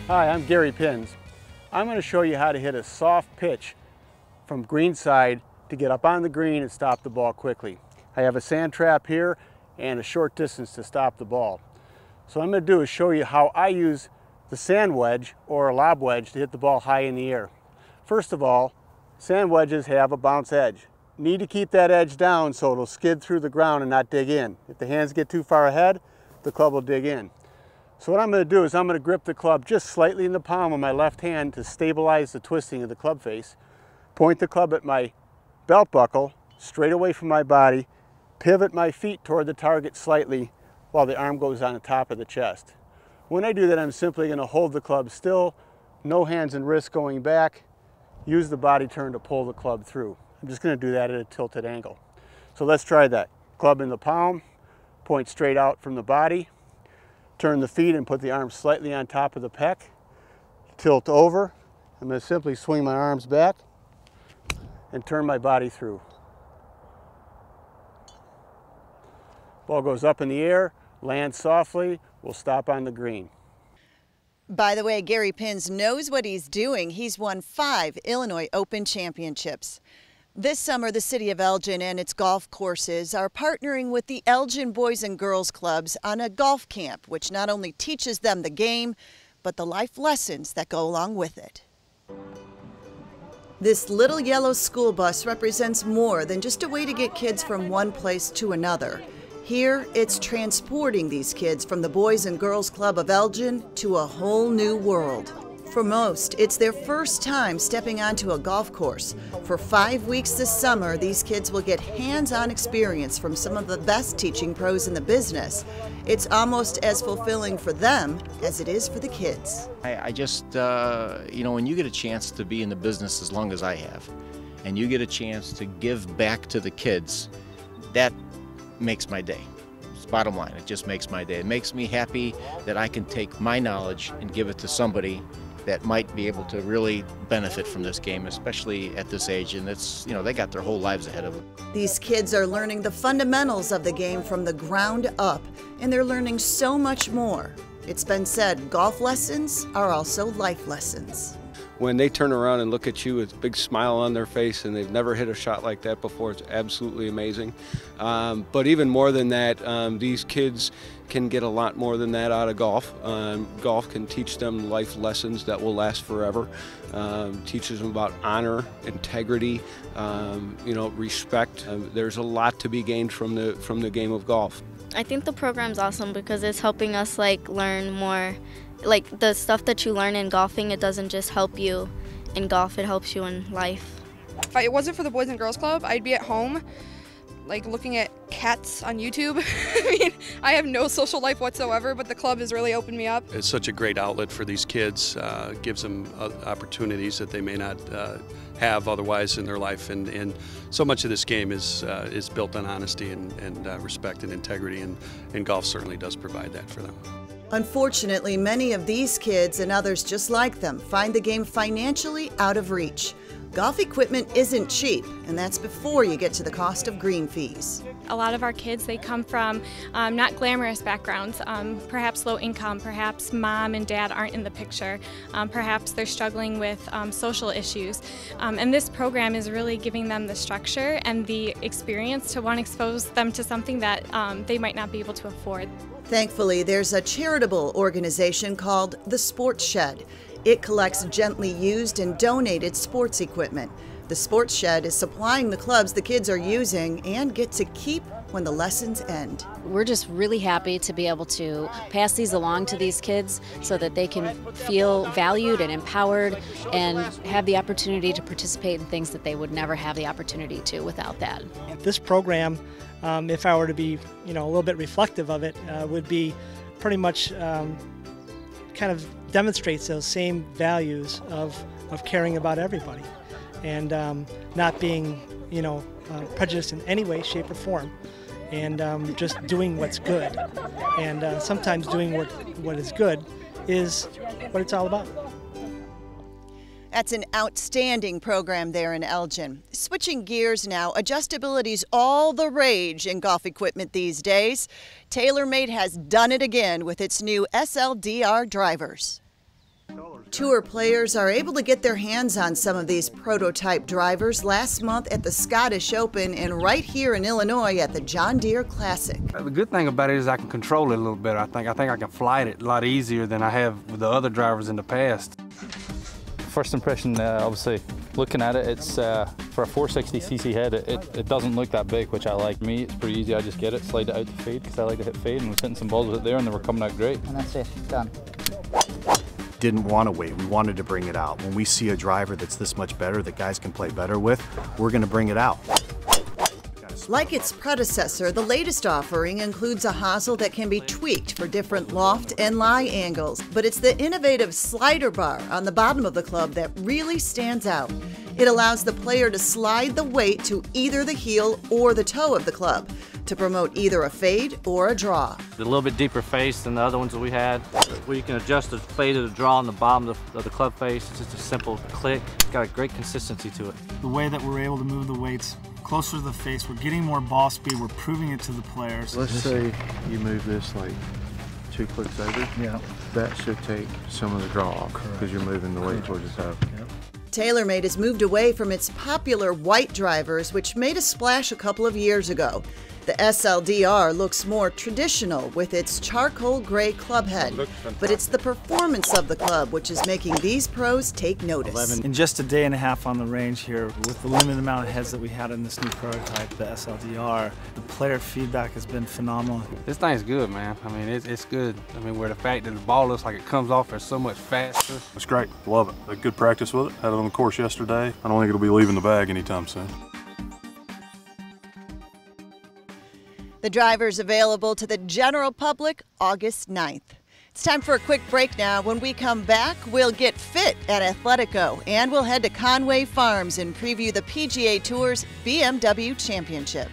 Hi, I'm Gary Pins. I'm going to show you how to hit a soft pitch from green side to get up on the green and stop the ball quickly. I have a sand trap here and a short distance to stop the ball. So what I'm going to do is show you how I use the sand wedge or a lob wedge to hit the ball high in the air. First of all, sand wedges have a bounce edge. Need to keep that edge down so it'll skid through the ground and not dig in. If the hands get too far ahead, the club will dig in. So what I'm going to do is I'm going to grip the club just slightly in the palm of my left hand to stabilize the twisting of the club face. Point the club at my belt buckle, straight away from my body, pivot my feet toward the target slightly while the arm goes on the top of the chest. When I do that, I'm simply going to hold the club still, no hands and wrists going back, use the body turn to pull the club through. I'm just going to do that at a tilted angle. So let's try that. Club in the palm, point straight out from the body, turn the feet and put the arms slightly on top of the pec, tilt over. I'm going to simply swing my arms back and turn my body through. Ball goes up in the air, lands softly, we'll stop on the green. By the way, Gary Pins knows what he's doing. He's won 5 Illinois Open championships. This summer, the city of Elgin and its golf courses are partnering with the Elgin Boys and Girls Clubs on a golf camp, which not only teaches them the game, but the life lessons that go along with it. This little yellow school bus represents more than just a way to get kids from one place to another. Here, it's transporting these kids from the Boys and Girls Club of Elgin to a whole new world. For most, it's their first time stepping onto a golf course. For 5 weeks this summer, these kids will get hands-on experience from some of the best teaching pros in the business. It's almost as fulfilling for them as it is for the kids. I just, when you get a chance to be in the business as long as I have, and you get a chance to give back to the kids, that makes my day. It's bottom line, it just makes my day. It makes me happy that I can take my knowledge and give it to somebody that might be able to really benefit from this game, especially at this age, and it's, they got their whole lives ahead of them. These kids are learning the fundamentals of the game from the ground up, and they're learning so much more. It's been said, golf lessons are also life lessons. When they turn around and look at you with a big smile on their face and they've never hit a shot like that before, it's absolutely amazing. But even more than that, these kids can get a lot more than that out of golf. Golf can teach them life lessons that will last forever. Teaches them about honor, integrity, respect. There's a lot to be gained from the game of golf. I think the program's awesome because it's helping us learn more. The stuff that you learn in golfing, it doesn't just help you in golf, it helps you in life. If it wasn't for the Boys and Girls Club, I'd be at home, looking at cats on YouTube. I have no social life whatsoever, but the club has really opened me up. It's such a great outlet for these kids, gives them opportunities that they may not have otherwise in their life, and so much of this game is built on honesty and respect and integrity, and golf certainly does provide that for them. Unfortunately, many of these kids and others just like them find the game financially out of reach. Golf equipment isn't cheap, and that's before you get to the cost of green fees. A lot of our kids, they come from not glamorous backgrounds, perhaps low income, perhaps mom and dad aren't in the picture, perhaps they're struggling with social issues. And this program is really giving them the structure and the experience to want to expose them to something that they might not be able to afford. Thankfully, there's a charitable organization called the Sports Shed. It collects gently used and donated sports equipment. The Sports Shed is supplying the clubs the kids are using and get to keep when the lessons end. We're just really happy to be able to pass these along to these kids so that they can feel valued and empowered and have the opportunity to participate in things that they would never have the opportunity to without that. This program, if I were to be a little bit reflective of it, would be pretty much kind of demonstrates those same values of caring about everybody and not being prejudiced in any way, shape, or form, and just doing what's good. And sometimes doing what is good is what it's all about. That's an outstanding program there in Elgin. Switching gears now, adjustability's all the rage in golf equipment these days. TaylorMade has done it again with its new SLDR drivers. Tour players are able to get their hands on some of these prototype drivers last month at the Scottish Open and right here in Illinois at the John Deere Classic. The good thing about it is I can control it a little better. I think I can flight it a lot easier than I have with the other drivers in the past. First impression, obviously, looking at it, it's for a 460cc head, it doesn't look that big, which I like. Me, it's pretty easy. I just get it, slide it out to fade, because I like to hit fade, and we're hitting some balls with it there, and they were coming out great. And that's it, done. Didn't want to wait. We wanted to bring it out. When we see a driver that's this much better, that guys can play better with, we're going to bring it out. Like its predecessor, the latest offering includes a hosel that can be tweaked for different loft and lie angles, but it's the innovative slider bar on the bottom of the club that really stands out. It allows the player to slide the weight to either the heel or the toe of the club to promote either a fade or a draw. A little bit deeper face than the other ones that we had, where you can adjust the fade or the draw on the bottom of the club face. It's just a simple click. It's got a great consistency to it. The way that we're able to move the weights closer to the face, we're getting more ball speed, we're proving it to the players. Let's say you move this like 2 clicks over. Yeah. That should take some of the draw off because you're moving the weight towards the top. Yep. TaylorMade has moved away from its popular white drivers, which made a splash a couple of years ago. The SLDR looks more traditional with its charcoal gray club head, but it's the performance of the club which is making these pros take notice. In just a day and a half on the range here, with the limited amount of heads that we had in this new prototype, the SLDR, the player feedback has been phenomenal. This thing's good, man. I mean, it's good. I mean, where the fact that the ball looks like it comes off there so much faster. It's great. Love it. Had good practice with it. Had it on the course yesterday. I don't think it'll be leaving the bag anytime soon. The driver's available to the general public August 9th. It's time for a quick break now. When we come back, we'll get fit at Athletico and we'll head to Conway Farms and preview the PGA Tour's BMW Championship.